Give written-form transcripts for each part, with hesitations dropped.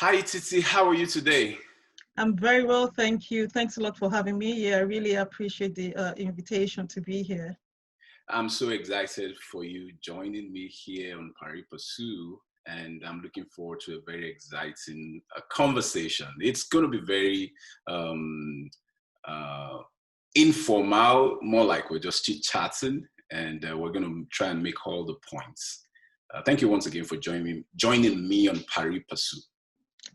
Hi, Titi. How are you today? I'm very well, thank you. Thanks a lot for having me here. I really appreciate the invitation to be here. I'm so excited for you joining me here on Pari-Passu, and I'm looking forward to a very exciting conversation. It's going to be very um, uh, informal, more like we're just chit-chatting, and we're going to try and make all the points. Thank you once again for joining me on Pari-Passu.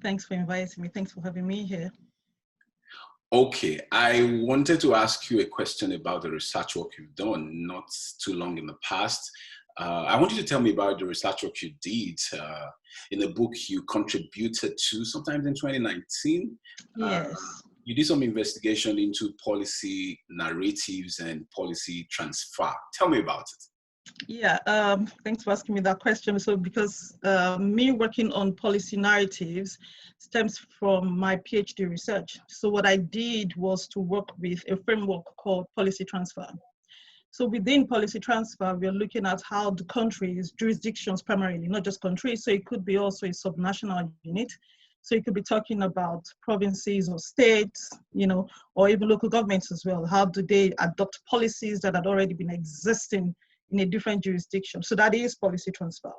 Thanks for inviting me. Thanks for having me here. Okay, I wanted to ask you a question about the research work you've done not too long in the past. I want you to tell me about the research work you did in a book you contributed to sometime in 2019. Yes. You did some investigation into policy narratives and policy transfer. Tell me about it. Yeah, thanks for asking me that question. So because me working on policy narratives stems from my PhD research. So what I did was to work with a framework called policy transfer. So within policy transfer, we're looking at how the countries, jurisdictions primarily, not just countries, so it could be also a subnational unit. So you could be talking about provinces or states, or even local governments as well. How do they adopt policies that had already been existing in a different jurisdiction? So that is policy transfer.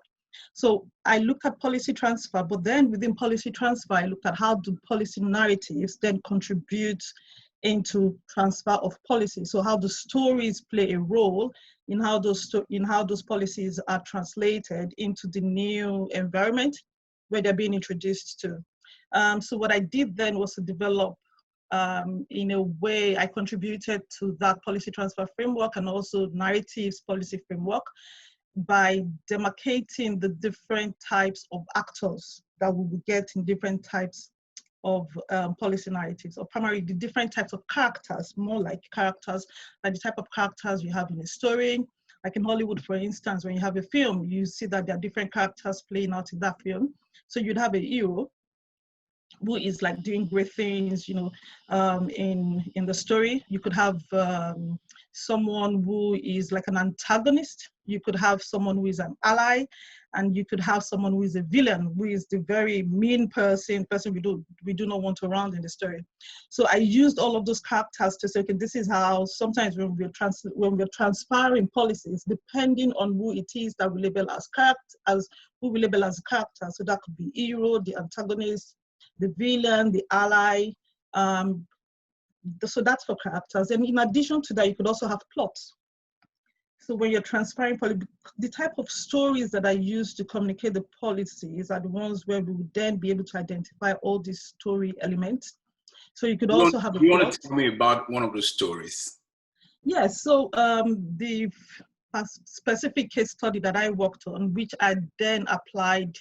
So I looked at policy transfer, but then within policy transfer, I looked at how do policy narratives then contribute into transfer of policy. So how do stories play a role in how those policies are translated into the new environment where they're being introduced to. So what I did then was to develop, in a way, I contributed to that policy transfer framework and also narratives policy framework by demarcating the different types of actors that we will get in different types of policy narratives, or primarily the different types of characters, more like characters, like the type of characters you have in a story. Like in Hollywood, for instance, when you have a film, you see that there are different characters playing out in that film. So you'd have a hero who is like doing great things, in the story. You could have someone who is like an antagonist. You could have someone who is an ally, and you could have someone who is a villain, who is the very mean person we do not want around in the story. So I used all of those characters to say, okay, this is how sometimes when we're transferring policies, depending on who it is that we label as who we label as a character. So that could be hero, the antagonist, the villain, the ally. So that's for characters. And in addition to that, you could also have plots. So when you're transferring the type of stories that I use to communicate the policies are the ones where we would then be able to identify all these story elements. So you could also have a plot. You want to tell me about one of those stories? Yes, so the specific case study that I worked on, which I then applied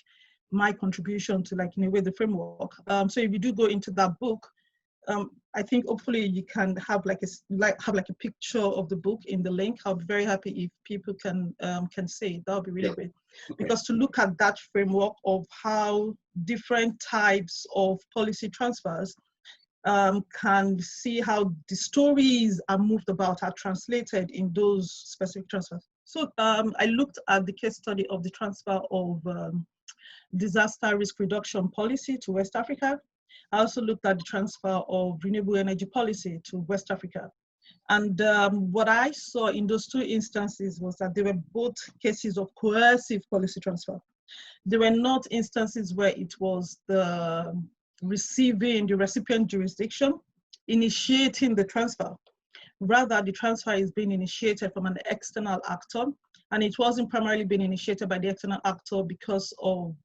my contribution to, like in a way, the framework. So if you do go into that book, I think hopefully you can have like a picture of the book in the link. I'll be very happy if people can see it. That would be really great. Okay. Because to look at that framework of how different types of policy transfers can see how the stories are moved about, are translated in those specific transfers. So I looked at the case study of the transfer of disaster risk reduction policy to West Africa. I also looked at the transfer of renewable energy policy to West Africa. And what I saw in those two instances was that they were both cases of coercive policy transfer. They were not instances where it was the recipient jurisdiction initiating the transfer. Rather, the transfer is being initiated from an external actor, and it wasn't primarily being initiated by the external actor because of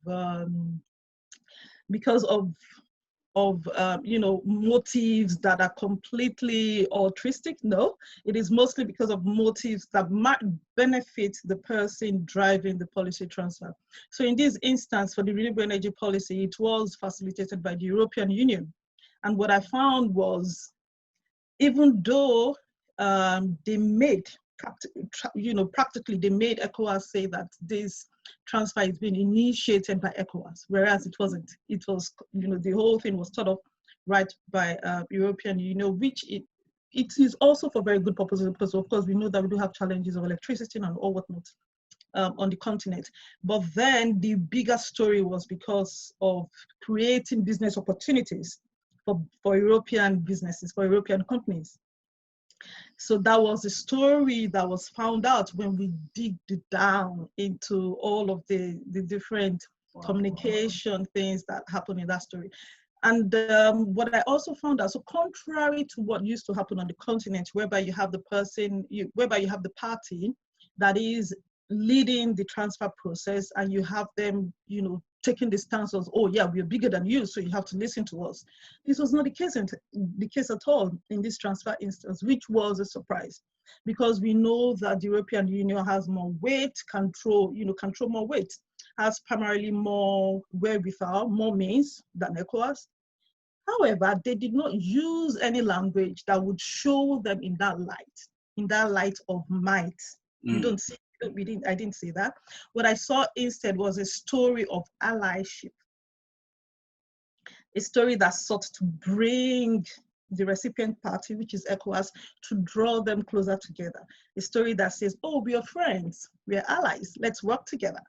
motives that are completely altruistic. No, it is mostly because of motives that might benefit the person driving the policy transfer. So in this instance, for the renewable energy policy, it was facilitated by the European Union. And what I found was, even though they made, practically they made ECOWAS say that this transfer is being initiated by ECOWAS, whereas it wasn't. It was, the whole thing was thought of right by European Union, which it is also for very good purposes, because of course we know that we do have challenges of electricity and all whatnot. on the continent. But then the bigger story was because of creating business opportunities for European businesses, for European companies. So that was a story that was found out when we digged down into all of the different communication things that happened in that story. And what I also found out, so contrary to what used to happen on the continent, whereby you have the whereby you have the party that is leading the transfer process, and you have them, taking the stance of, oh yeah, we're bigger than you, so you have to listen to us. This was not the case at all in this transfer instance, which was a surprise, because we know that the European Union has more weight, control more weight, has primarily more wherewithal, more means than ECOWAS. However, they did not use any language that would show them in that light of might. You don't see, I didn't say that. What I saw instead was a story of allyship, a story that sought to bring the recipient party, which is ECOWAS, to draw them closer together. A story that says, oh, we are friends, we are allies, let's work together.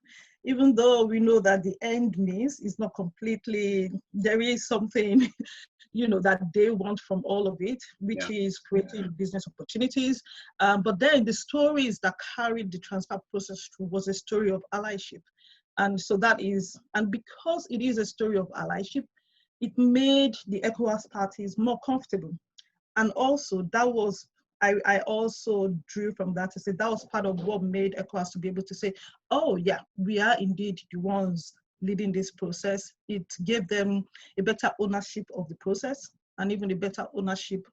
Even though we know that the end means is not completely, there is something, that they want from all of it, which is creating business opportunities. But then the stories that carried the transfer process through was a story of allyship. And so that is, and because it is a story of allyship, it made the ECOWAS parties more comfortable. And also that was, I also drew from that to say that was part of what made ECOWAS to be able to say, oh yeah, we are indeed the ones leading this process. It gave them a better ownership of the process, and even a better ownership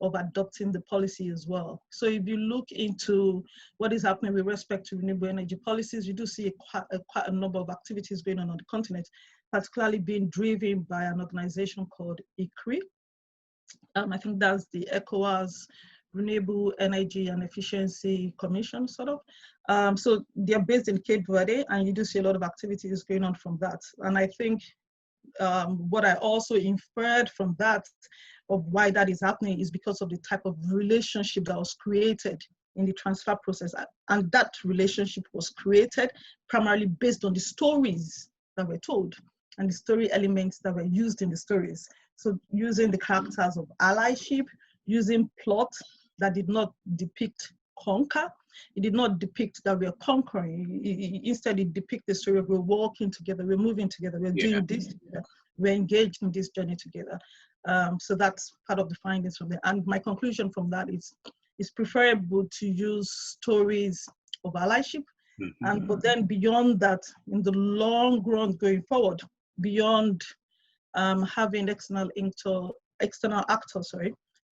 of adopting the policy as well. So if you look into what is happening with respect to renewable energy policies, you do see quite a number of activities going on the continent, particularly being driven by an organization called ICRI. I think that's the ECOWAS Renewable Energy and Efficiency Commission, sort of. So they're based in Cape Verde, and you do see a lot of activities going on from that. And I think what I also inferred from that, of why that is happening, is because of the type of relationship that was created in the transfer process. And that relationship was created primarily based on the stories that were told and the story elements that were used in the stories. So using the characters of allyship, using plot that did not depict conquer. It did not depict that we're conquering. Instead, it depicted the story of we're walking together, we're moving together, we're doing this together, we're engaged in this journey together. So that's part of the findings from there. And my conclusion from that is it's preferable to use stories of allyship. But then beyond that, in the long run going forward, beyond having external actors,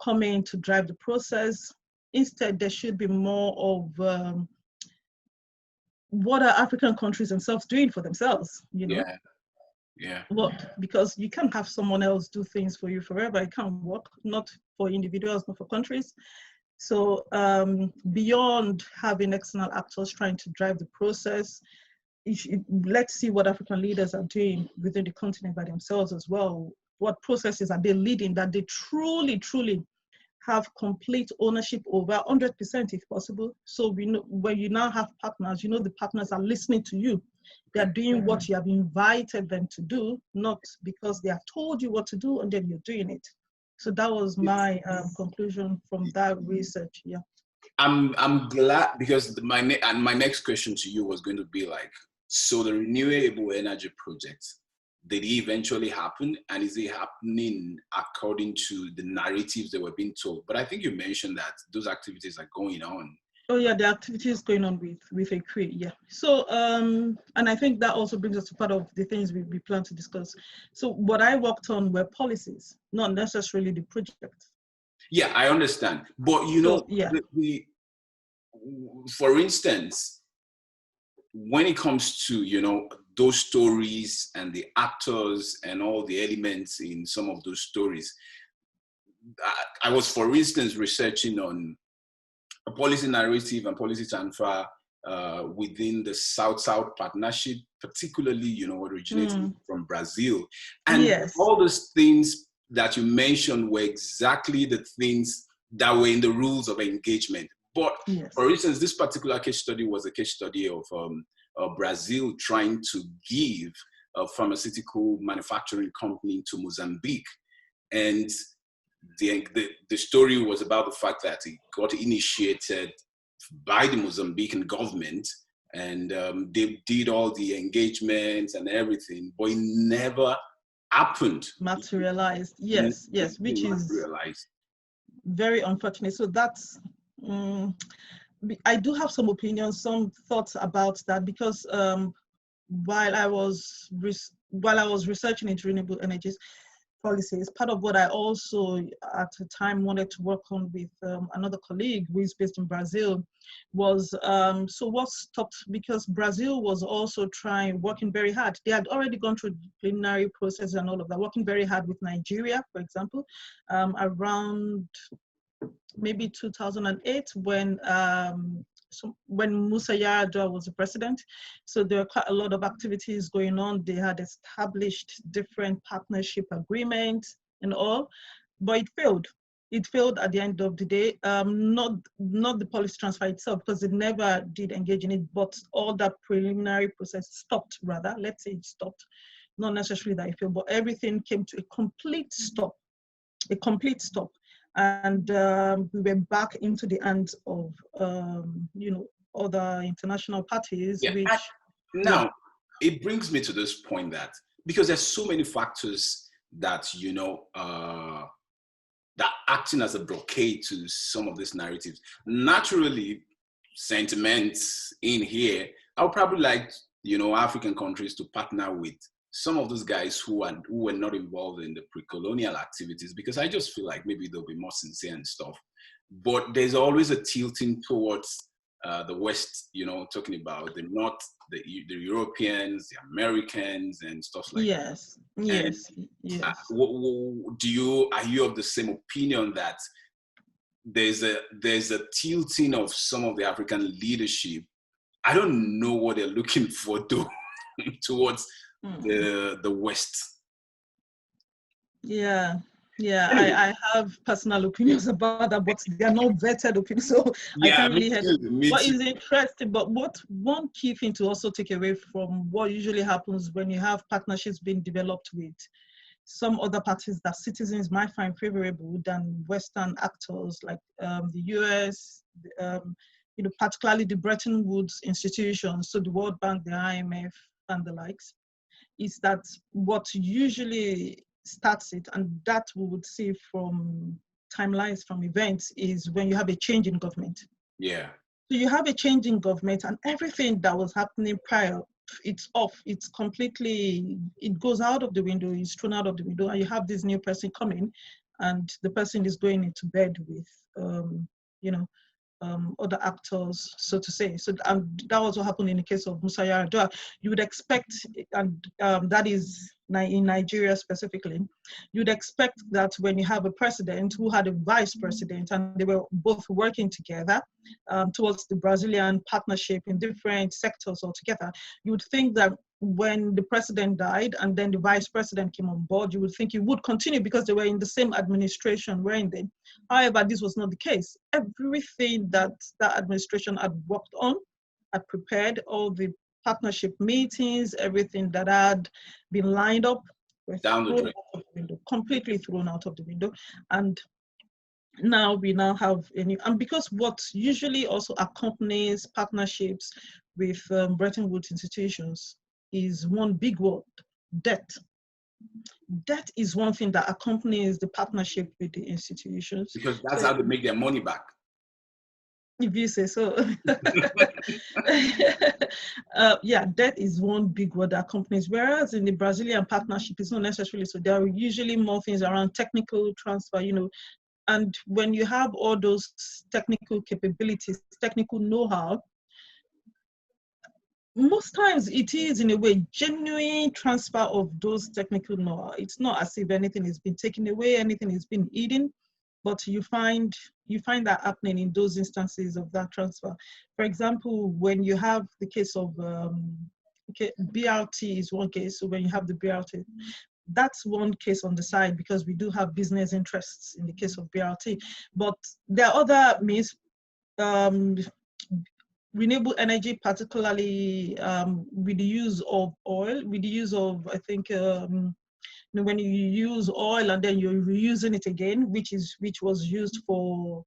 come in to drive the process. Instead, there should be more of what are African countries themselves doing for themselves, What, because you can't have someone else do things for you forever. It can't work, not for individuals, not for countries. So beyond having external actors trying to drive the process, let's see what African leaders are doing within the continent by themselves as well. What processes are they leading that they truly have complete ownership over, 100% if possible. So we know when you now have partners, the partners are listening to you. They are doing what you have invited them to do, not because they have told you what to do and then you're doing it. So that was my conclusion from that research. Yeah. I'm glad, because my next question to you was going to be like, so the renewable energy project, did it eventually happen? And is it happening according to the narratives that were being told? But I think you mentioned that those activities are going on. Oh yeah, the activities going on with ICRI, yeah. So, and I think that also brings us to part of the things we plan to discuss. So what I worked on were policies, not necessarily the project. Yeah, I understand. But for instance, when it comes to, those stories and the actors and all the elements in some of those stories, I was, for instance, researching on a policy narrative and policy transfer within the South-South partnership, particularly, originating from Brazil. And all those things that you mentioned were exactly the things that were in the rules of engagement. But for instance, this particular case study was a case study of Brazil trying to give a pharmaceutical manufacturing company to Mozambique. And the story was about the fact that it got initiated by the Mozambican government, and they did all the engagements and everything, but it never happened. Materialized. Yes, yes, which is very unfortunate. So that's, I do have some opinions, some thoughts about that, because while I was researching into renewable energies policies, part of what I also at the time wanted to work on with another colleague who is based in Brazil was, so what stopped, because Brazil was also working very hard. They had already gone through the preliminary process and all of that, working very hard with Nigeria, for example, around maybe 2008 when Musa Yar'Adua was the president. So there were quite a lot of activities going on. They had established different partnership agreements and all, but it failed. It failed at the end of the day. Not the policy transfer itself, because it never did engage in it, but all that preliminary process stopped, rather. Let's say it stopped. Not necessarily that it failed, but everything came to a complete stop. And we were back into the hands of, other international parties. Yeah. Now, it brings me to this point that, because there's so many factors that, that acting as a blockade to some of these narratives. Naturally, sentiments in here, I would probably like, African countries to partner with some of those guys who were not involved in the pre-colonial activities, because I just feel like maybe they'll be more sincere and stuff. But there's always a tilting towards the West, talking about the North, the Europeans, the Americans, and stuff like that. Yes. Are you of the same opinion that there's a tilting of some of the African leadership? I don't know what they're looking for though, towards the West. Anyway. I have personal opinions about that, but they are not vetted opinions, so I can't really help. What is interesting, but one key thing to also take away from what usually happens when you have partnerships being developed with some other parties that citizens might find favorable than Western actors like the US, particularly the Bretton Woods institutions, so the World Bank, the IMF, and the likes, is that what usually starts it, and that we would see from timelines, from events, is when you have a change in government. Yeah. So you have a change in government, and everything that was happening prior, it's off. It's completely, it goes out of the window, it's thrown out of the window, and you have this new person coming, and the person is going into bed with, other actors, so to say. So that also happened in the case of Musa Yar'Adua. You would expect, and that is in Nigeria specifically, you'd expect that when you have a president who had a vice president and they were both working together towards the Brazilian partnership in different sectors altogether, you would think that when the president died and then the vice president came on board, you would think it would continue because they were in the same administration, weren't they? However, this was not the case. Everything that administration had worked on, had prepared, all the partnership meetings, everything that had been lined up, were down the drain. out of the window, completely thrown out of the window. And now we have a new, and because what usually also accompanies partnerships with Bretton Woods institutions is one big word: debt. Debt is one thing that accompanies the partnership with the institutions. Because that's how they make their money back. If you say so. Debt is one big word that accompanies, whereas in the Brazilian partnership, it's not necessarily so. There are usually more things around technical transfer, and when you have all those technical capabilities, technical know-how, most times it is, in a way, genuine transfer of those technical know-how. It's not as if anything has been taken away, anything has been hidden, but you find that happening in those instances of that transfer. For example, when you have the case of BRT is one case. So when you have the BRT, that's one case on the side because we do have business interests in the case of BRT. But there are other means. renewable energy, particularly with the use of oil, with the use of, I think, when you use oil and then you're reusing it again, which was used for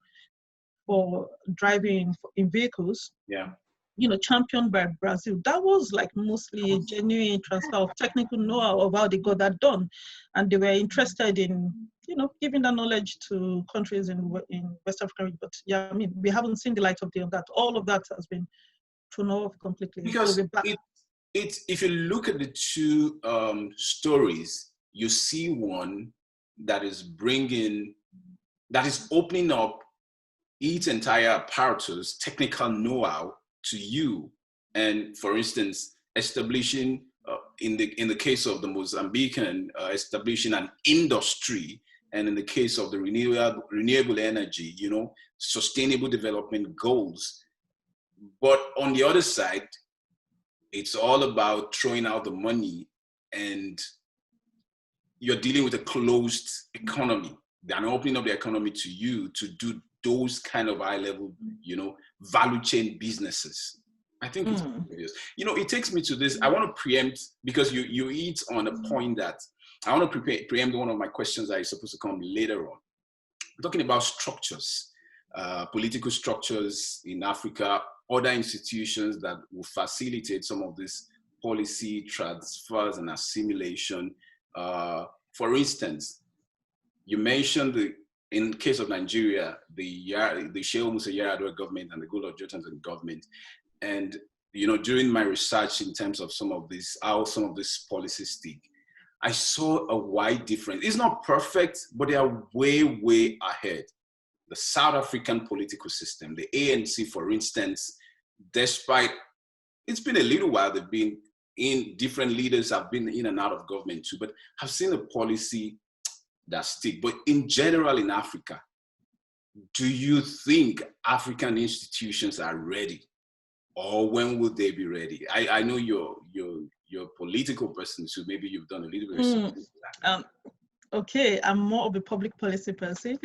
driving in vehicles. Yeah. Championed by Brazil. That was like mostly a genuine transfer of technical know-how of how they got that done, and they were interested in giving that knowledge to countries in West Africa. But yeah, I mean, we haven't seen the light of day on that. All of that has been thrown off completely. Because So we're back. if you look at the two stories, you see one that is opening up its entire apparatus, technical know-how to you. And for instance, establishing, in the case of the Mozambican, establishing an industry, and in the case of the renewable energy, sustainable development goals. But on the other side, it's all about throwing out the money, and you're dealing with a closed economy. They're opening up the economy to you to do those kind of high level, value chain businesses. I think it's obvious. It takes me to this. I want to preempt, because you hit on a point that I want to preempt one of my questions that is supposed to come later on. I'm talking about structures, political structures in Africa, other institutions that will facilitate some of this policy transfers and assimilation. For instance, you mentioned in case of Nigeria, the Shehu Musa Yar'Adua government and the Goodluck Jonathan government. And, during my research in terms of how some of these policies stick, I saw a wide difference. It's not perfect, but they are way, way ahead. The South African political system, the ANC, for instance, despite, it's been a little while, they've been in, different leaders have been in and out of government too, but I've seen a policy that stick. But in general in Africa, do you think African institutions are ready? Or when will they be ready? I know you're a political person, so maybe you've done a little bit of something. Okay, I'm more of a public policy person.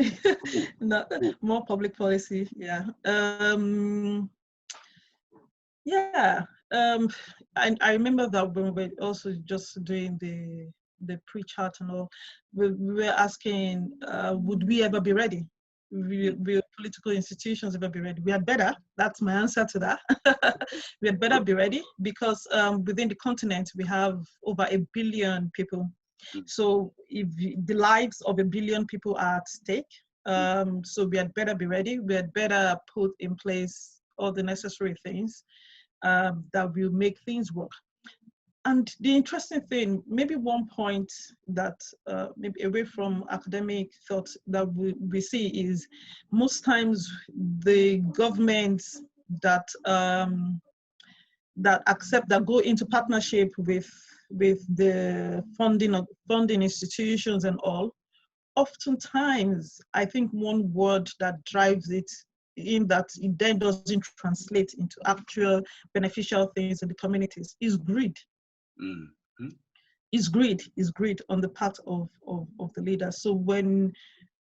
More public policy, yeah. I remember that when we were also just doing the pre-chat and all, we were asking, would we ever be ready? Will political institutions ever be ready? We had better. That's my answer to that. We had better be ready, because within the continent, we have over 1 billion people. So if the lives of 1 billion people are at stake, so we had better be ready. We had better put in place all the necessary things that will make things work. And the interesting thing, maybe one point that maybe away from academic thought that we see is most times the governments that go into partnership with the funding institutions and all, oftentimes I think one word that drives it in that it then doesn't translate into actual beneficial things in the communities is greed. Mm-hmm. Is greed on the part of the leader. So when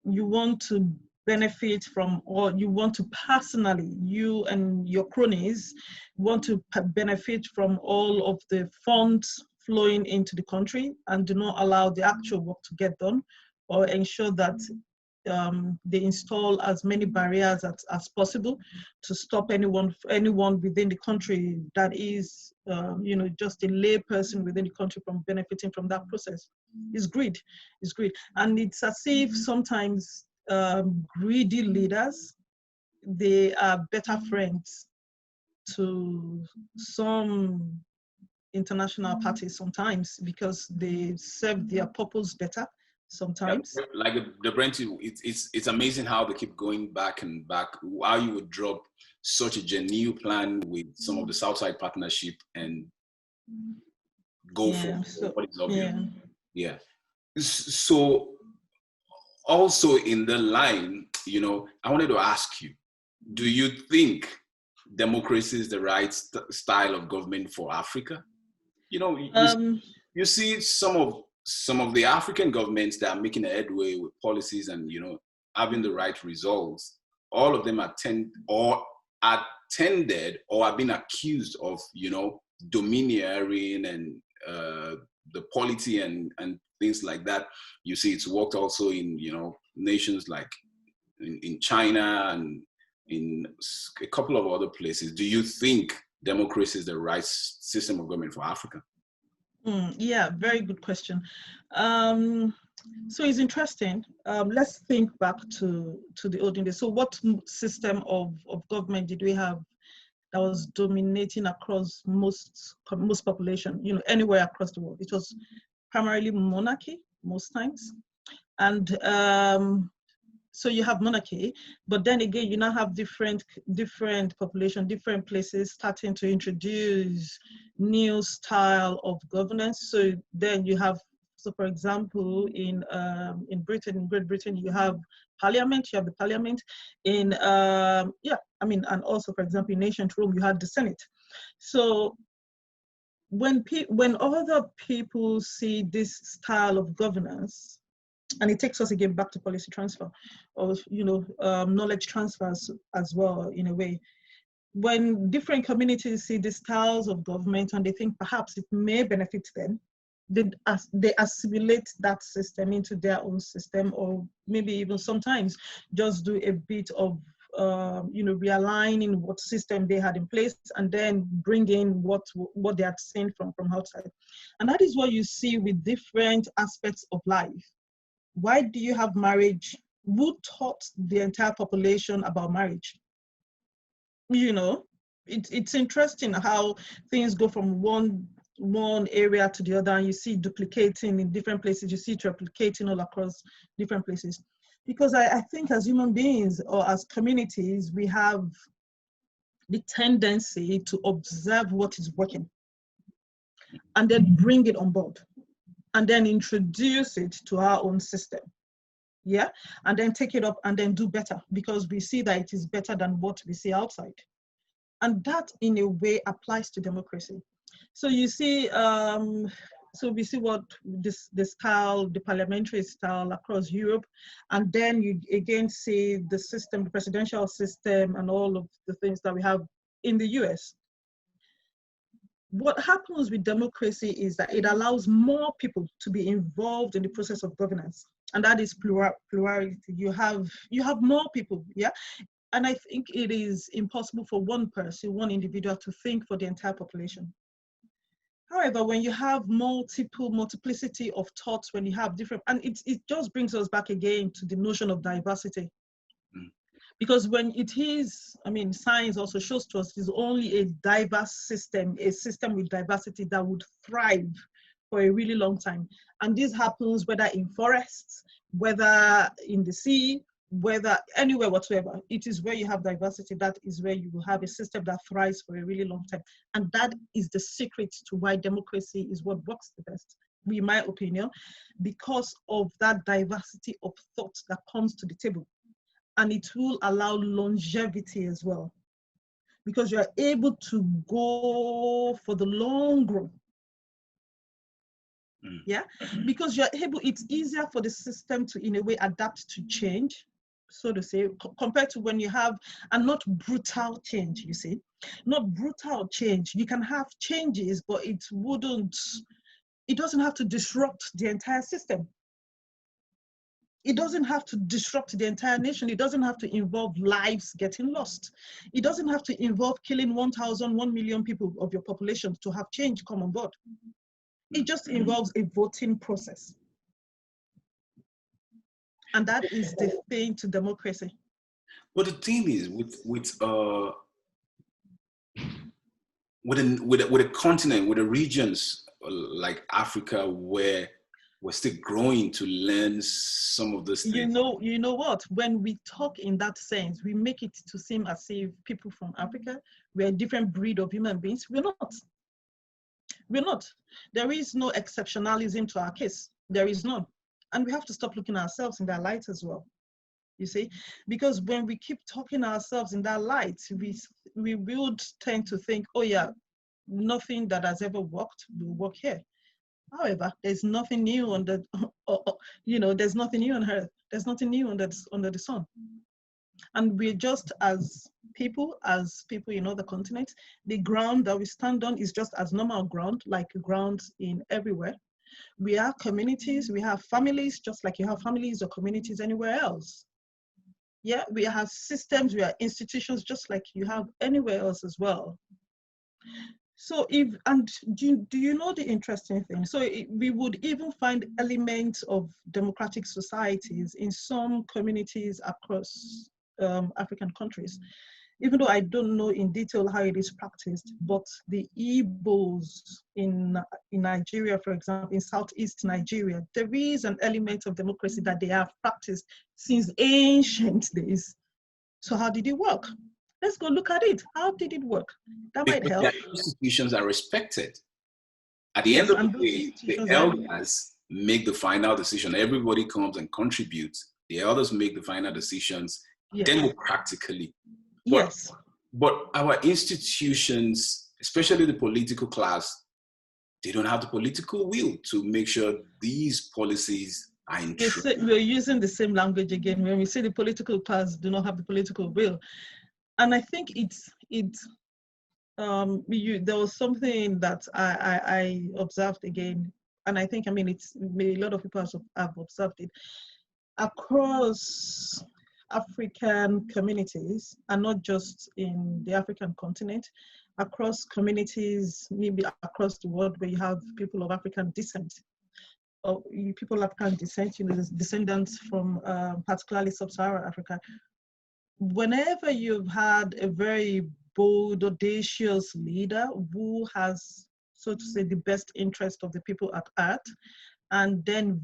you want to benefit from, or you want to personally, you and your cronies want to benefit from all of the funds flowing into the country and do not allow the actual work to get done, or ensure that they install as many barriers as possible to stop anyone within the country that is, just a lay person within the country from benefiting from that process. It's greed. And it's as if sometimes greedy leaders, they are better friends to some international parties sometimes, because they serve their purpose better sometimes. Yeah, like the Brent, it's amazing how they keep going back and back. How you would drop such a genuine plan with some of the Southside partnership and go for what is obvious. Yeah. So also in the line, I wanted to ask you, do you think democracy is the right style of government for Africa? You see some of the African governments that are making a headway with policies and having the right results. All of them are tended or have been accused of, domineering and the polity and things like that. You see, it's worked also in, nations like in China and in a couple of other places. Do you think democracy is the right system of government for Africa? Yeah, very good question. So it's interesting. Let's think back to the olden days. So what system of government did we have that was dominating across most population, anywhere across the world? It was primarily monarchy most times. And so you have monarchy, but then again, you now have different population, different places starting to introduce new style of governance. So then you have, so for example, in Great Britain, you have parliament, you have the parliament. And also, for example, in ancient Rome, you had the Senate. So when other people see this style of governance, and it takes us again back to policy transfer, or knowledge transfers as well, in a way. When different communities see the styles of government and they think perhaps it may benefit them, they assimilate that system into their own system, or maybe even sometimes just do a bit of realigning what system they had in place and then bring in what they had seen from outside. And that is what you see with different aspects of life. Why do you have marriage? Who taught the entire population about marriage? It's interesting how things go from one area to the other, and you see duplicating in different places, you see it replicating all across different places. Because I think as human beings or as communities, we have the tendency to observe what is working and then bring it on board and then introduce it to our own system. Yeah, and then take it up and then do better because we see that it is better than what we see outside. And that in a way applies to democracy. So you see, so we see what the style, the parliamentary style across Europe, and then you again see the system, the presidential system and all of the things that we have in the US. What happens with democracy is that it allows more people to be involved in the process of governance. And that is plurality. You have more people, yeah? And I think it is impossible for one person, one individual to think for the entire population. However, when you have multiplicity of thoughts, when you have different, and it just brings us back again to the notion of diversity. Because when it is, science also shows to us there's only a diverse system, a system with diversity that would thrive for a really long time. And this happens whether in forests, whether in the sea, whether anywhere whatsoever. It is where you have diversity, that is where you will have a system that thrives for a really long time. And that is the secret to why democracy is what works the best, in my opinion, because of that diversity of thought that comes to the table. And it will allow longevity as well, because you're able to go for the long run. Yeah, because you're able, it's easier for the system to, in a way, adapt to change, so to say, compared to when you have, and not brutal change, you see, not brutal change. You can have changes, but it doesn't have to disrupt the entire system. It doesn't have to disrupt the entire nation. It doesn't have to involve lives getting lost. It doesn't have to involve killing 1 million people of your population to have change come on board. It just involves a voting process. And that is the thing to democracy. But the thing is, with a continent, with the regions like Africa, where we're still growing to learn some of those things. You know what? When we talk in that sense, we make it to seem as if people from Africa, we're a different breed of human beings. We're not. We're not. There is no exceptionalism to our case. There is none. And we have to stop looking at ourselves in that light as well. You see, because when we keep talking ourselves in that light, we would tend to think, oh yeah, nothing that has ever worked will work here. However, there's nothing new on the, there's nothing new on earth. There's nothing new under the sun. And we're just as people in other continents. The ground that we stand on is just as normal ground, like ground in everywhere. We are communities, we have families, just like you have families or communities anywhere else. Yeah, we have systems, we have institutions, just like you have anywhere else as well. So do you know the interesting thing? So we would even find elements of democratic societies in some communities across African countries, even though I don't know in detail how it is practiced, but the Igbos in Nigeria, for example, in Southeast Nigeria, there is an element of democracy that they have practiced since ancient days. So how did it work? Let's go look at it. How did it work? That might Because help. their institutions are respected. At the end Yes, of the and those day, the institutions are, elders make the final decision. Everybody comes and contributes. The elders make the final decisions yes, democratically. But, yes. but our institutions, especially the political class, they don't have the political will to make sure these policies are in truth. We're using the same language again. When we say the political class do not have the political will, and I think there was something that I observed again, and I think, I mean, a lot of people have observed it across African communities, and not just in the African continent, across communities, maybe across the world, where you have people of African descent, or people of African descent, descendants from particularly sub-Saharan Africa. Whenever you've had a very bold, audacious leader who has, so to say, the best interest of the people at heart, and then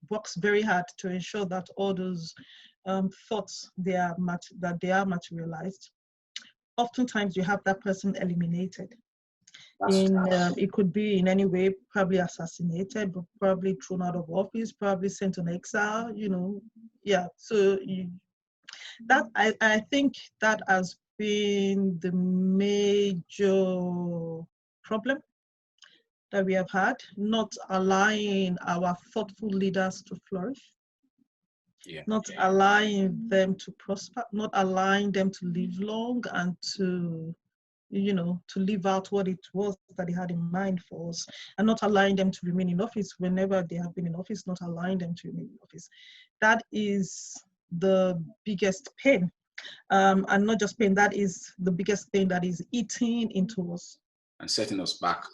works very hard to ensure that all those thoughts that they are materialized, oftentimes you have that person eliminated. It could be in any way, probably assassinated, but probably thrown out of office, probably sent on exile, yeah. So I think that has been the major problem that we have had, not allowing our thoughtful leaders to flourish, not allowing them to prosper, not allowing them to live long and to live out what it was that they had in mind for us, and not allowing them to remain in office whenever they have been in office, not allowing them to remain in office. That is the biggest pain. And not just pain, that is the biggest thing that is eating into us. And setting us back.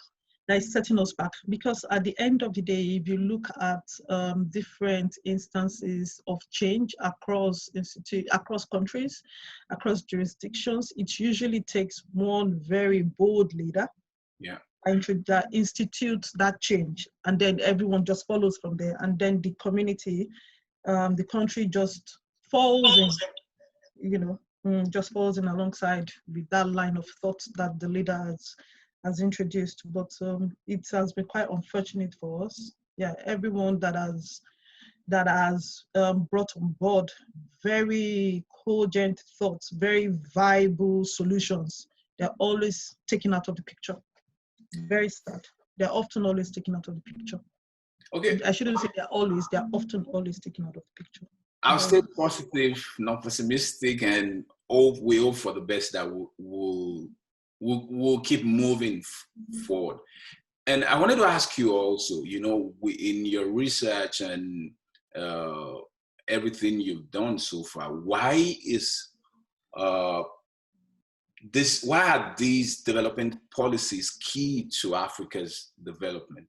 That is setting us back, because at the end of the day, if you look at different instances of change across countries, across jurisdictions, it usually takes one very bold leader that institutes that change, and then everyone just follows from there, and then the community, the country just falls in, just falls in alongside with that line of thought that the leader has introduced. But it has been quite unfortunate for us. Yeah, everyone that has brought on board very cogent thoughts, very viable solutions, they're always taken out of the picture. Very sad. They're often always taken out of the picture. Okay. I shouldn't say they're often always taken out of the picture. I'll stay positive, not pessimistic, and we hope for the best that we'll keep moving forward. And I wanted to ask you also, in your research and everything you've done so far, why are these development policies key to Africa's development?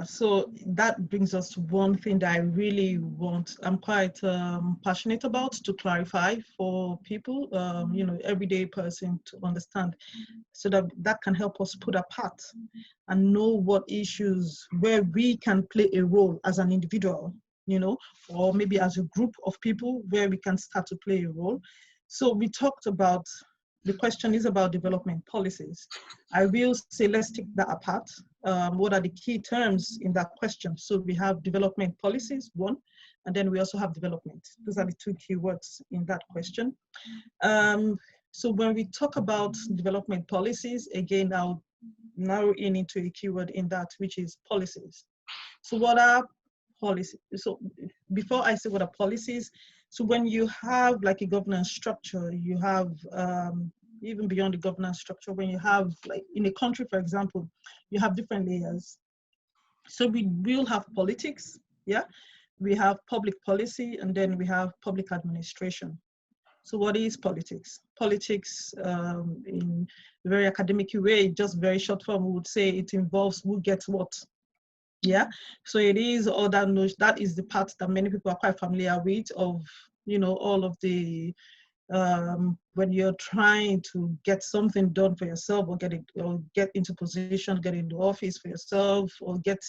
So that brings us to one thing that I really I'm quite passionate about to clarify for people, everyday person to understand, so that can help us put apart and know what issues where we can play a role as an individual, or maybe as a group of people where we can start to play a role. So we talked about, the question is about development policies. I will say, let's take that apart. What are the key terms in that question? So we have development policies, one, and then we also have development. Those are the two key words in that question. So when we talk about development policies, again, I'll narrow into a keyword in that, which is policies. So what are policy. So before I say what are policies, so when you have like a governance structure, you have even beyond the governance structure, when you have like in a country, for example, you have different layers. So we will have politics, yeah, we have public policy, and then we have public administration. So what is politics? Politics, in a very academic way, just very short form, we would say it involves who gets what. Yeah, so it is all that knows, that is the part that many people are quite familiar with of, you know, all of the when you're trying to get something done for yourself, or get into position, get into office for yourself, or get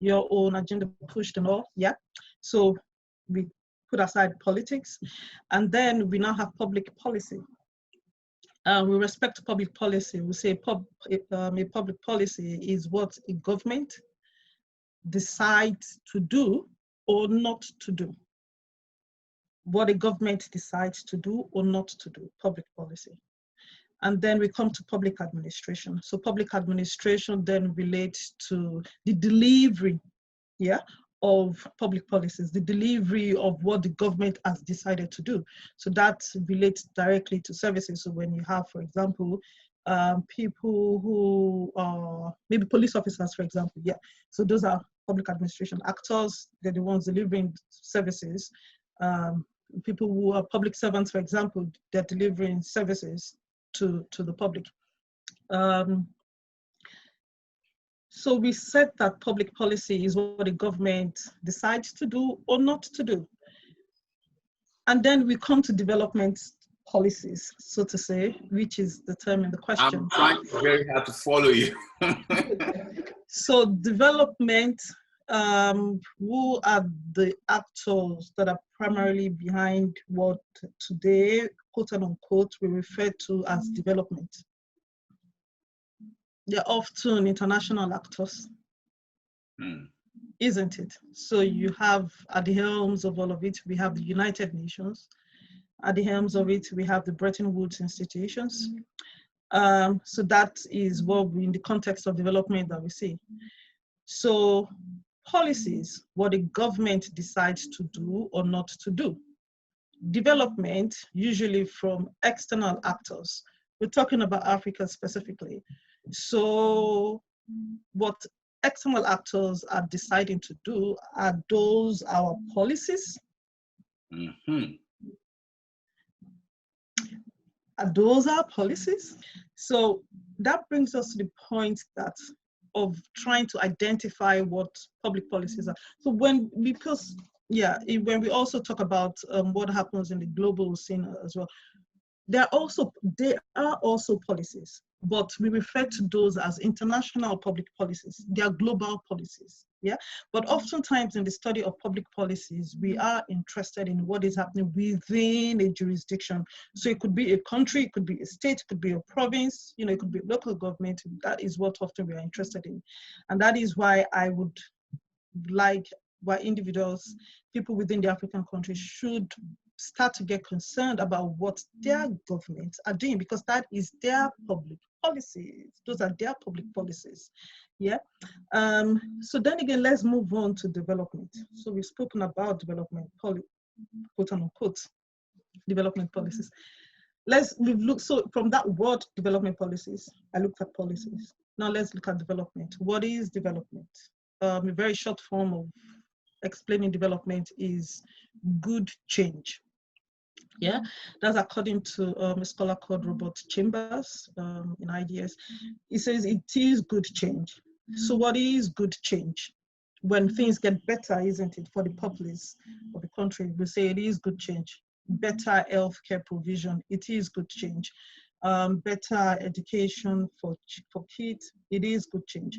your own agenda pushed and all. Yeah, so we put aside politics, and then we now have public policy. With respect to public policy, we say a public policy is what a government decides to do or not to do. What a government decides to do or not to do, public policy. And then we come to public administration. So public administration then relates to the delivery, yeah, of public policies, the delivery of what the government has decided to do. So that relates directly to services. So when you have, for example, people who are maybe police officers, for example, yeah. So those are public administration actors. They're the ones delivering services. People who are public servants, for example, they're delivering services to the public. So we said that public policy is what the government decides to do or not to do. And then we come to development policies, so to say, which is the term in the question. I'm trying very hard to follow you. So development, who are the actors that are primarily behind what today, quote unquote, we refer to as development? They're often international actors, isn't it? So you have at the helms of all of it, we have the United Nations. At the helms of it, we have the Bretton Woods institutions. So that is what we, in the context of development, that we see. So policies, what the government decides to do or not to do. Development, usually from external actors. We're talking about Africa specifically. So what external actors are deciding to do, are those our policies? Are those our policies? So that brings us to the point that of trying to identify what public policies are. So when we when we also talk about what happens in the global scene as well, they are also policies, but we refer to those as international public policies. They are global policies, yeah? But oftentimes in the study of public policies, we are interested in what is happening within a jurisdiction. So it could be a country, it could be a state, it could be a province, you know, it could be local government. That is what often we are interested in. And that is why I would like, why individuals, people within the African countries should start to get concerned about what their governments are doing, because that is their public policies. Those are their public policies. Yeah. So then again, let's move on to development. So we've spoken about development, quote unquote, development policies. We've looked, so from that word development policies, I looked at policies. Now let's look at development. What is development? A very short form of explaining development is good change. Yeah, that's according to a scholar called Robert Chambers in IDS. He says it is good change. So what is good change? When things get better, isn't it, for the populace of the country, we say it is good change. Better healthcare provision, it is good change. Better education for kids, it is good change.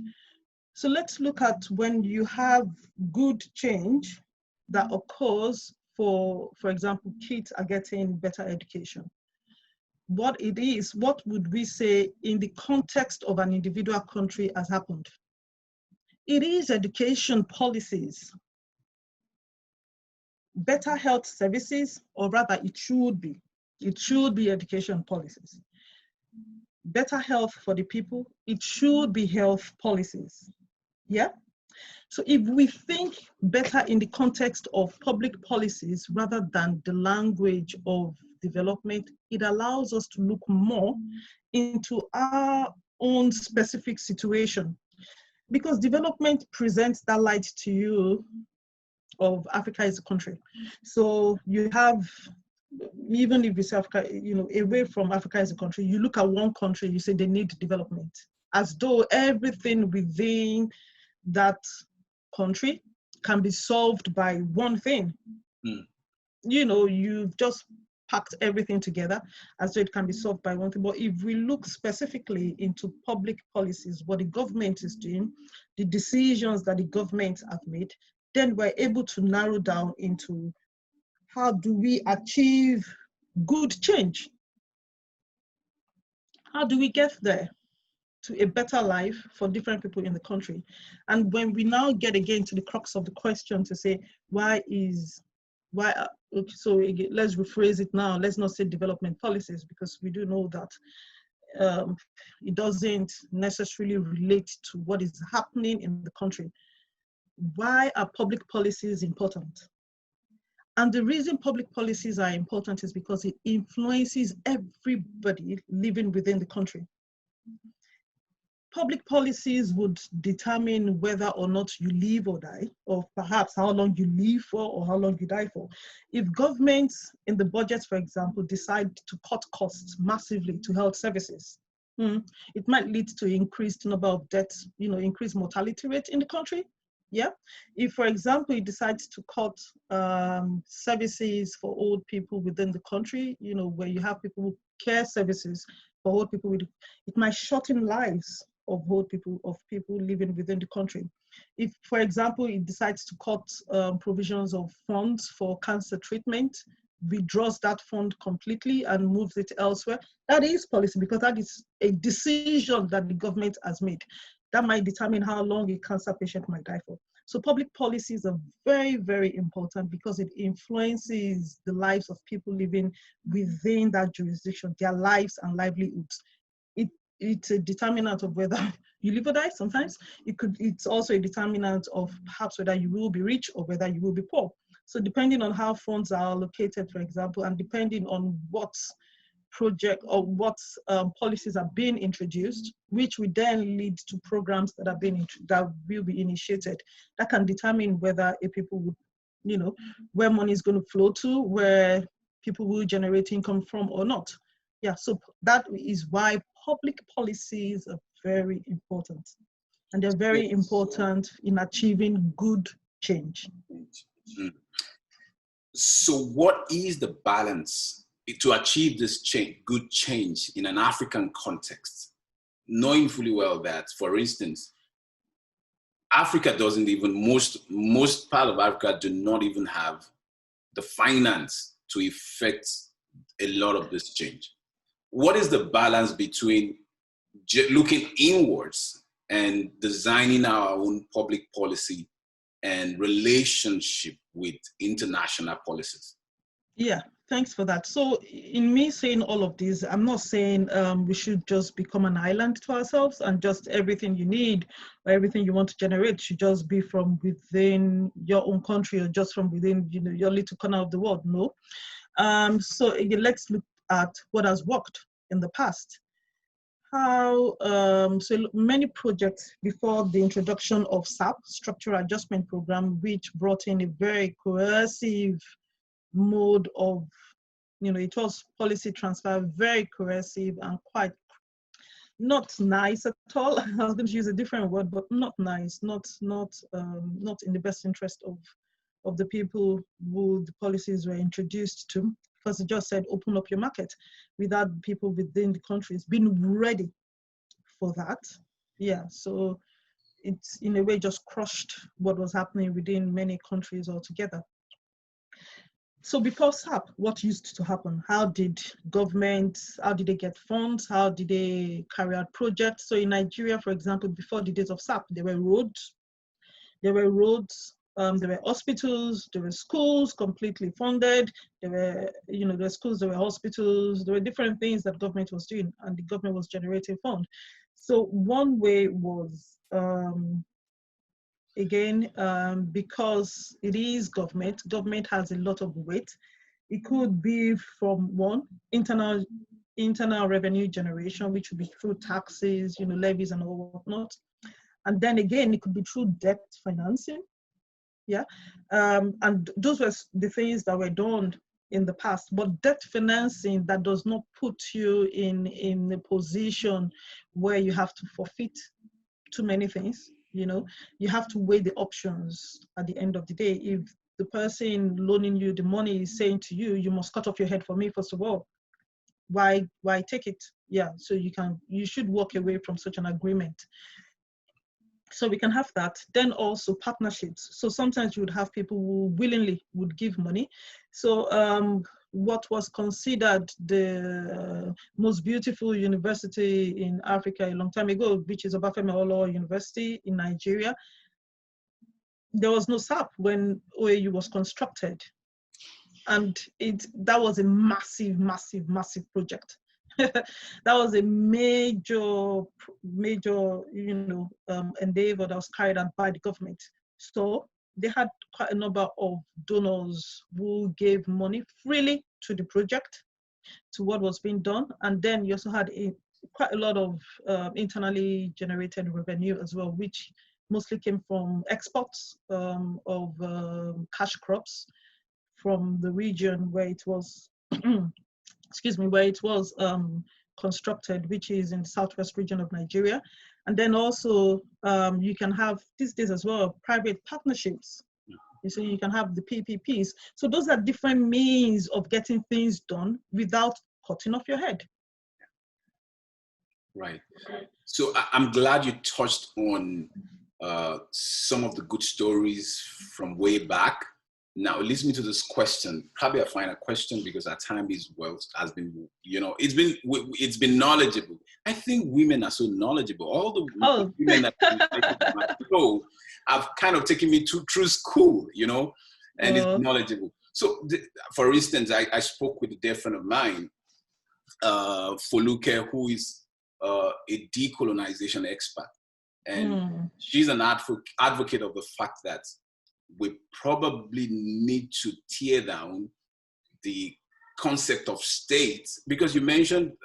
So let's look at when you have good change that occurs, for example, kids are getting better education. What it is, what would we say in the context of an individual country has happened? It is education policies, better health services, or rather it should be education policies. Better health for the people, it should be health policies. Yeah. So if we think better in the context of public policies rather than the language of development, it allows us to look more into our own specific situation. Because development presents that light to you of Africa as a country. So you have, even if you say Africa, away from Africa as a country, you look at one country, you say they need development, as though everything within that country can be solved by one thing. You've just packed everything together as though it can be solved by one thing. But if we look specifically into public policies, what the government is doing, the decisions that the government have made, then we're able to narrow down into how do we achieve good change? How do we get there to a better life for different people in the country? And when we now get again to the crux of the question to say, so again, let's rephrase it now. Let's not say development policies, because we do know that it doesn't necessarily relate to what is happening in the country. Why are public policies important? And the reason public policies are important is because it influences everybody living within the country. Public policies would determine whether or not you live or die, or perhaps how long you live for or how long you die for. If governments in the budget, for example, decide to cut costs massively to health services, it might lead to increased number of deaths, increased mortality rate in the country. Yeah. If, for example, it decides to cut services for old people within the country, where you have people care services for old people, it might shorten lives of old people, of people living within the country. If, for example, it decides to cut provisions of funds for cancer treatment, withdraws that fund completely and moves it elsewhere, that is policy, because that is a decision that the government has made. That might determine how long a cancer patient might die for. So public policies are very, very important because it influences the lives of people living within that jurisdiction, their lives and livelihoods. It's a determinant of whether you live or die sometimes. It's also a determinant of perhaps whether you will be rich or whether you will be poor. So depending on how funds are allocated, for example, and depending on what project or what policies are being introduced, which will then lead to programs that will be initiated, that can determine whether a people would, where money is going to flow to, where people will generate income from or not. Yeah, so that is why public policies are very important, and they're very important in achieving good change. So what is the balance to achieve this good change in an African context, knowing fully well that, for instance, Africa doesn't even, most part of Africa do not even have the finance to effect a lot of this change. What is the balance between looking inwards and designing our own public policy and relationship with international policies? Yeah, thanks for that. So in me saying all of this, I'm not saying we should just become an island to ourselves and just everything you need or everything you want to generate should just be from within your own country or just from within your little corner of the world. No. So again, let's look at what has worked in the past. How so many projects before the introduction of SAP, Structural Adjustment Program, which brought in a very coercive mode of, it was policy transfer, very coercive and quite not nice at all. I was going to use a different word, but not nice, not in the best interest of the people who the policies were introduced to, because it just said open up your market without people within the countries being ready for that. Yeah, so it's in a way just crushed what was happening within many countries altogether. So before SAP, what used to happen? How did they get funds? How did they carry out projects? So in Nigeria, for example, before the days of SAP, there were roads, there were hospitals, there were schools completely funded, there were schools, there were hospitals, there were different things that government was doing, and the government was generating funds. So one way was again, because it is government, government has a lot of weight. It could be from one, internal revenue generation, which would be through taxes, levies and all whatnot. And then again, it could be through debt financing. Yeah. And those were the things that were done in the past. But debt financing, that does not put you in a position where you have to forfeit too many things. You have to weigh the options at the end of the day. If the person loaning you the money is saying to you, you must cut off your head for me, first of all, why take it? Yeah, so you should walk away from such an agreement. So we can have that. Then also partnerships. So sometimes you would have people who willingly would give money. So what was considered the most beautiful university in Africa a long time ago, which is Obafemi Awolowo University in Nigeria, there was no SAP when OAU was constructed. And that was a massive, massive, massive project. That was a major endeavor that was carried out by the government. So they had quite a number of donors who gave money freely to the project, to what was being done. And then you also had quite a lot of internally generated revenue as well, which mostly came from exports of cash crops from the region where it was constructed, which is in the southwest region of Nigeria. And then also you can have these days as well private partnerships. So you can have the PPPs. So those are different means of getting things done without cutting off your head. Right. So I'm glad you touched on some of the good stories from way back. Now it leads me to this question, probably a final question, because our time has been, it's been knowledgeable. I think women are so knowledgeable. All the women that have kind of taken me through school, and it's knowledgeable. So for instance, I spoke with a dear friend of mine, Foluke, who is a decolonization expert. And she's an advocate of the fact that we probably need to tear down the concept of state, because you mentioned,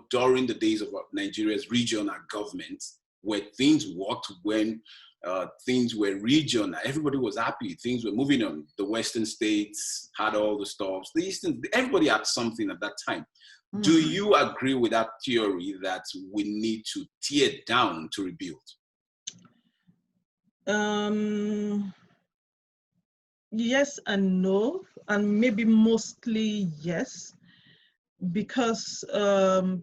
during the days of Nigeria's regional government, where things worked when things were regional, everybody was happy, things were moving on. The Western states had all the stuff. The Eastern, everybody had something at that time. Do you agree with that theory that we need to tear down to rebuild? Yes and no, and maybe mostly yes, because from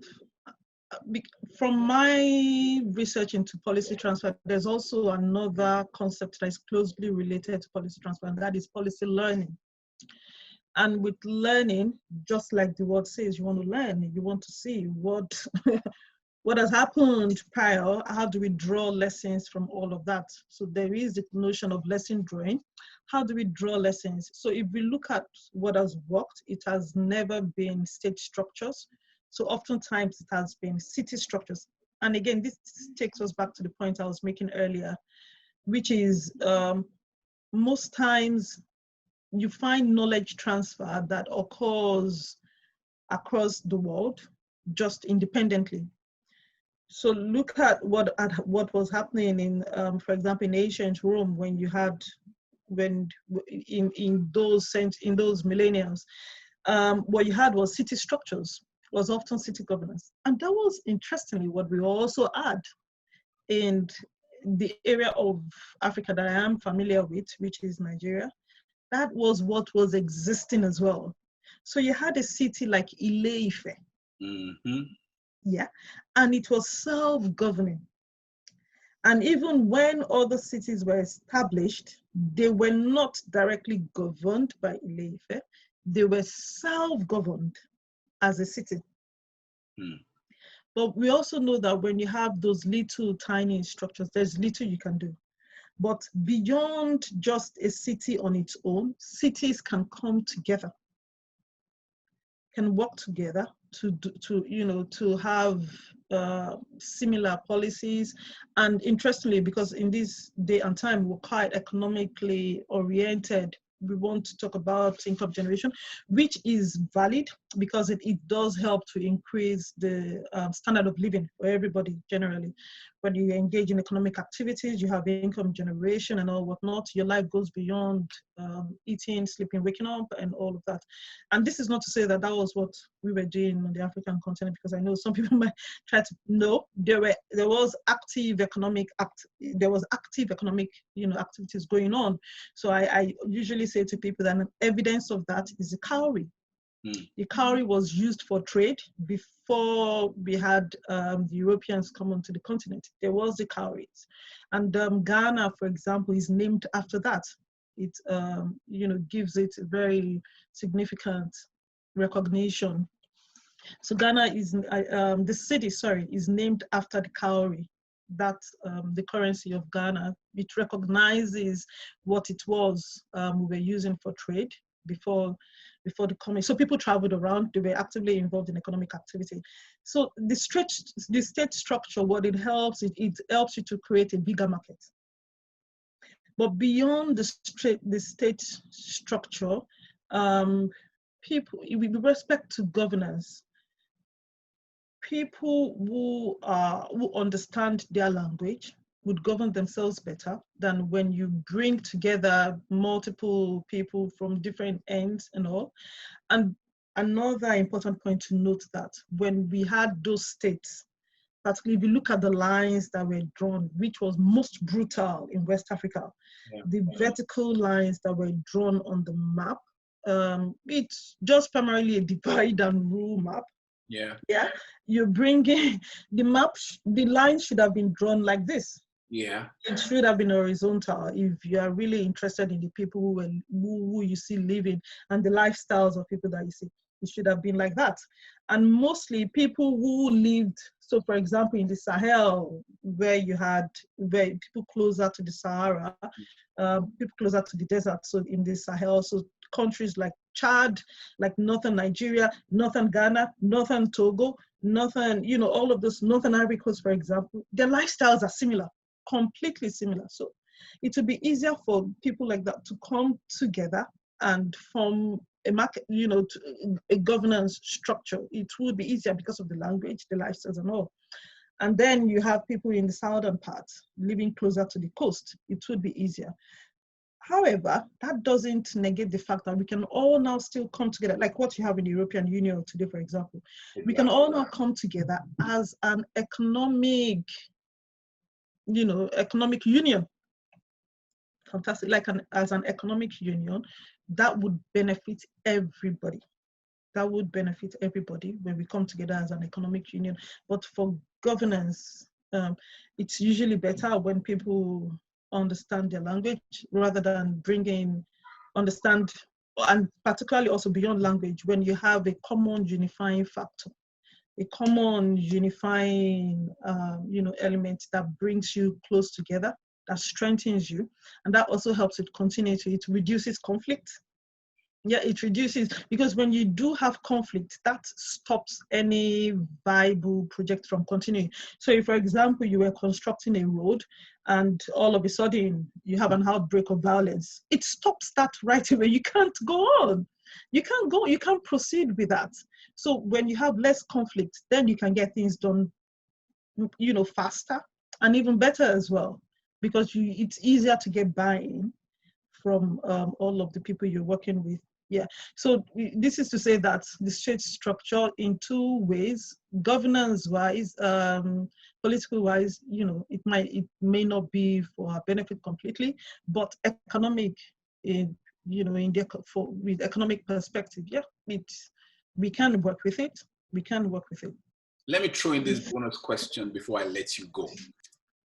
my research into policy transfer, there's also another concept that is closely related to policy transfer, and that is policy learning. And with learning, just like the word says, you want to learn, you want to see what what has happened prior, how do we draw lessons from all of that? So there is the notion of lesson drawing. How do we draw lessons? So if we look at what has worked, it has never been state structures. So oftentimes it has been city structures. And again, this takes us back to the point I was making earlier, which is most times you find knowledge transfer that occurs across the world just independently. So look at what was happening in, for example, in ancient Rome, when you had, in those millenniums, what you had was city structures, was often city governance, and that was interestingly what we also had in the area of Africa that I am familiar with, which is Nigeria. That was what was existing as well. So you had a city like Ile-Ife. Yeah, and it was self-governing. And even when other cities were established, they were not directly governed by Ile-Ife. They were self-governed as a city. But we also know that when you have those little tiny structures, there's little you can do. But beyond just a city on its own, cities can come together, can work together to have similar policies. And interestingly, because in this day and time we're quite economically oriented, we want to talk about income generation, which is valid because it does help to increase the standard of living for everybody generally. When you engage in economic activities, you have income generation and all whatnot, your life goes beyond eating, sleeping, waking up, and all of that. And this is not to say that that was what we were doing on the African continent, because I know some people might try to, no, there was active economic activities going on. So I usually say to people that evidence of that is the cowrie. The cowrie was used for trade before we had the Europeans come onto the continent. There was the cowries, and Ghana, for example, is named after that. It gives it a very significant recognition. So Ghana is the city, is named after the cowrie. That's the currency of Ghana. It recognizes what it was we were using for trade before the coming. So people traveled around, they were actively involved in economic activity. So the state structure, what it helps, it helps you to create a bigger market. But beyond the state structure, people, with respect to governance, people who understand their language would govern themselves better than when you bring together multiple people from different ends and all. And another important point to note that when we had those states, particularly if you look at the lines that were drawn, which was most brutal in West Africa, the vertical lines that were drawn on the map, it's just primarily a divide and rule map. Yeah. You're bringing the map, the line should have been drawn like this. Yeah. It should have been horizontal if you are really interested in the people who you see living and the lifestyles of people that you see. It should have been like that. And mostly people who lived, so for example, in the Sahel, where people closer to the Sahara, people closer to the desert, so in the Sahel, so countries like Chad, like northern Nigeria, northern Ghana, northern Togo, northern, all of those, northern Ivory Coast, for example, their lifestyles are similar, completely similar. So it would be easier for people like that to come together and form a market, a governance structure. It would be easier because of the language, the lifestyles and all. And then you have people in the southern part living closer to the coast. It would be easier. However, that doesn't negate the fact that we can all now still come together, like what you have in the European Union today, for example. We can all now come together as an economic union. Fantastic, as an economic union that would benefit everybody. That would benefit everybody when we come together as an economic union. But for governance, it's usually better when people understand their language rather than understand, and particularly also beyond language, when you have a common unifying factor, a common unifying element that brings you close together, that strengthens you, and that also helps it continuity. It reduces conflict. Yeah, it reduces, because when you do have conflict, that stops any viable project from continuing. So if, for example, you were constructing a road and all of a sudden you have an outbreak of violence, it stops that right away. You can't go on. You can't proceed with that. So when you have less conflict, then you can get things done, faster and even better as well, because it's easier to get buy-in from all of the people you're working with. Yeah, so this is to say that the state structure in two ways, governance-wise, political-wise, it may not be for our benefit completely, but economic, with economic perspective, yeah, we can work with it. We can work with it. Let me throw in this bonus question before I let you go.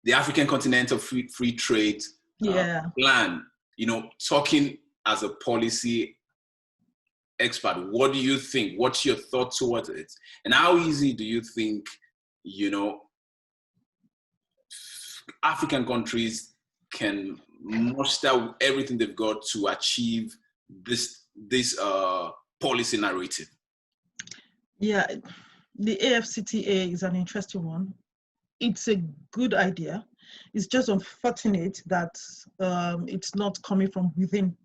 The African Continental Free Trade plan, talking as a policy expert, what do you think? What's your thought towards it? And how easy do you think, African countries can muster everything they've got to achieve this policy narrative? Yeah, the AFCTA is an interesting one. It's a good idea. It's just unfortunate that it's not coming from within.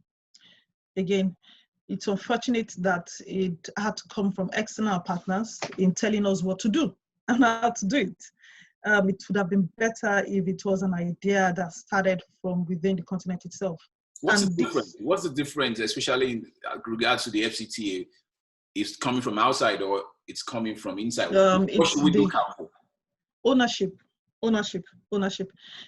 Again, it's unfortunate that it had to come from external partners in telling us what to do and how to do it. It would have been better if it was an idea that started from within the continent itself. What's the difference? What's the difference, especially in regards to the FCTA? Is coming from outside or it's coming from inside? What should we look out for? Ownership.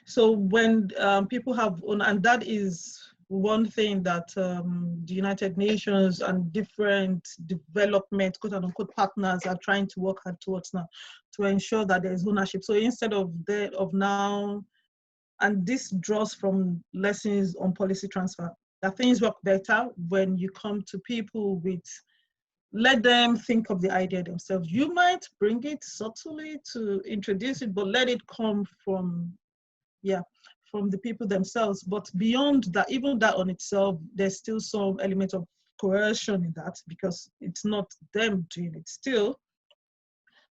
So when people have and that is one thing that the United Nations and different development, quote unquote, partners are trying to work hard towards now, to ensure that there is ownership. So instead of now, and this draws from lessons on policy transfer, that things work better when you come to people with, let them think of the idea themselves. You might bring it subtly to introduce it, but let it come from the people themselves. But beyond that, even that on itself, there's still some element of coercion in that, because it's not them doing it still.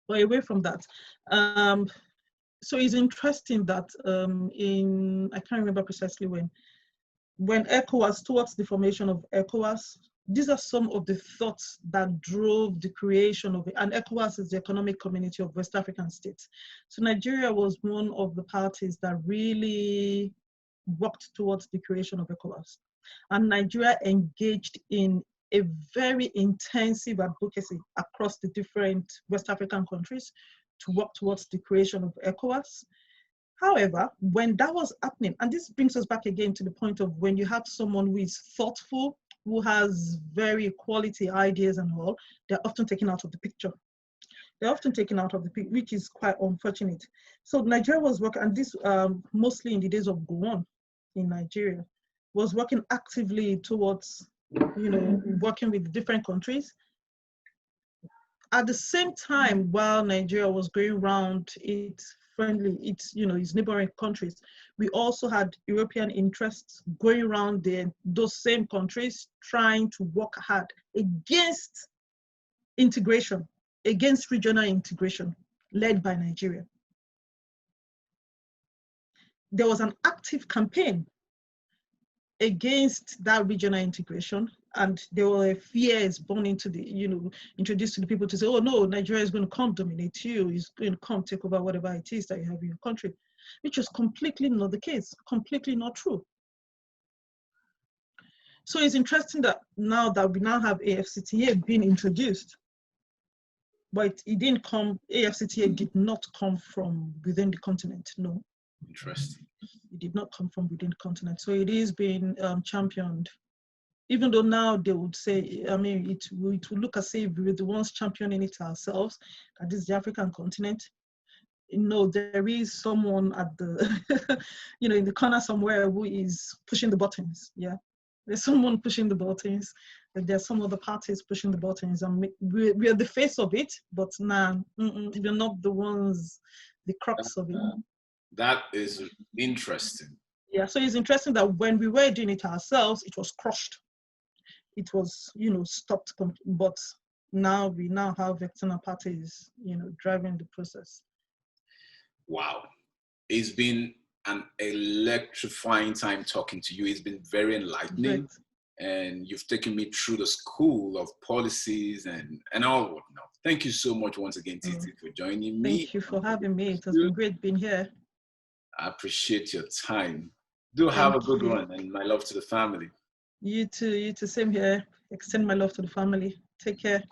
But away from that, so it's interesting that I can't remember precisely when ECOWAS, towards the formation of ECOWAS, these are some of the thoughts that drove the creation of it. And ECOWAS is the Economic Community of West African States. So Nigeria was one of the parties that really worked towards the creation of ECOWAS. And Nigeria engaged in a very intensive advocacy across the different West African countries to work towards the creation of ECOWAS. However, when that was happening, and this brings us back again to the point of when you have someone who is thoughtful, who has very quality ideas and all, they're often taken out of the picture. Which is quite unfortunate. So Nigeria was working, and this mostly in the days of Gowon in Nigeria, was working actively towards, working with different countries. At the same time, while Nigeria was going around its neighboring countries, we also had European interests going around those same countries, trying to work hard against integration, against regional integration, led by Nigeria. There was an active campaign against that regional integration, and there were fears born into introduced to the people to say, oh no, Nigeria is going to come dominate you, is going to come take over whatever it is that you have in your country, which was completely not the case, completely not true. So it's interesting that now that we now have AFCTA being introduced, but AFCTA did not come from within the continent, no. Interesting. It did not come from within the continent. So it is being championed. Even though now they would say, it would look as if we're the ones championing it ourselves, that is the African continent. There is someone at the, in the corner somewhere who is pushing the buttons, yeah. There's someone pushing the buttons, and there's some other parties pushing the buttons, and we're the face of it, but we're not the ones, the crux of it. That is interesting. Yeah, so it's interesting that when we were doing it ourselves, it was crushed. It was, stopped, but now we have external parties, driving the process. Wow. It's been an electrifying time talking to you. It's been very enlightening. Great. And you've taken me through the school of policies and all whatnot. Thank you so much once again, Titi, for joining me. Thank you for having me. It has been great being here. I appreciate your time. Have a good one, and my love to the family. You too, same here. Extend my love to the family. Take care.